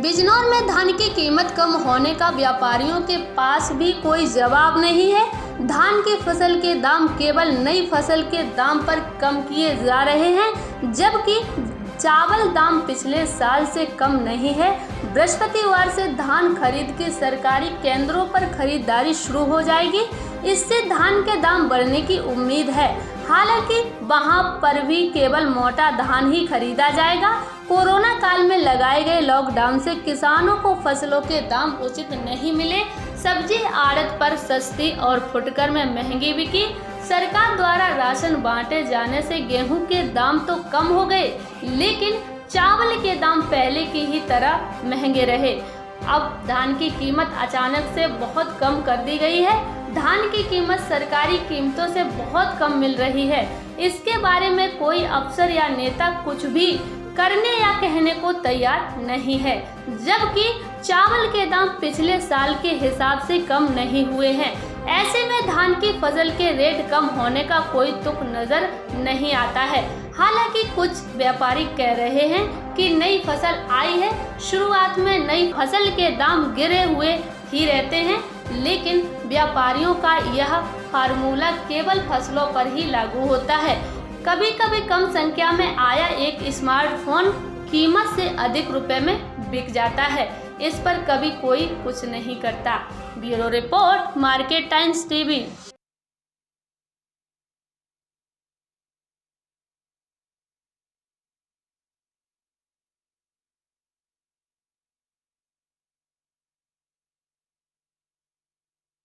बिजनौर में धान की कीमत कम होने का व्यापारियों के पास भी कोई जवाब नहीं है। धान की फसल के दाम केवल नई फसल के दाम पर कम किए जा रहे हैं, जबकि चावल दाम पिछले साल से कम नहीं है। बृहस्पतिवार से धान खरीद के सरकारी केंद्रों पर खरीदारी शुरू हो जाएगी। इससे धान के दाम बढ़ने की उम्मीद है। हालांकि वहां पर भी केवल मोटा धान ही खरीदा जाएगा। कोरोना काल में लगाए गए लॉकडाउन से किसानों को फसलों के दाम उचित नहीं मिले। सब्जी आड़त पर सस्ती और फुटकर में महंगी बिकी। सरकार द्वारा राशन बांटे जाने से गेहूं के दाम तो कम हो गए, लेकिन चावल के दाम पहले की ही तरह महंगे रहे। अब धान की कीमत अचानक से बहुत कम कर दी गई है। धान की कीमत सरकारी कीमतों से बहुत कम मिल रही है। इसके बारे में कोई अफसर या नेता कुछ भी करने या कहने को तैयार नहीं है, जबकि चावल के दाम पिछले साल के हिसाब से कम नहीं हुए हैं। ऐसे में धान की फसल के रेट कम होने का कोई तुक नजर नहीं आता है। हालांकि कुछ व्यापारी कह रहे हैं कि नई फसल आई है। शुरुआत में नई फसल के दाम गिरे हुए ही रहते हैं, लेकिन व्यापारियों का यह फार्मूला केवल फसलों पर ही लागू होता है। कभी कभी कम संख्या में आया एक स्मार्टफोन कीमत से अधिक रुपए में बिक जाता है। इस पर कभी कोई कुछ नहीं करता। Bureau report, market times TV.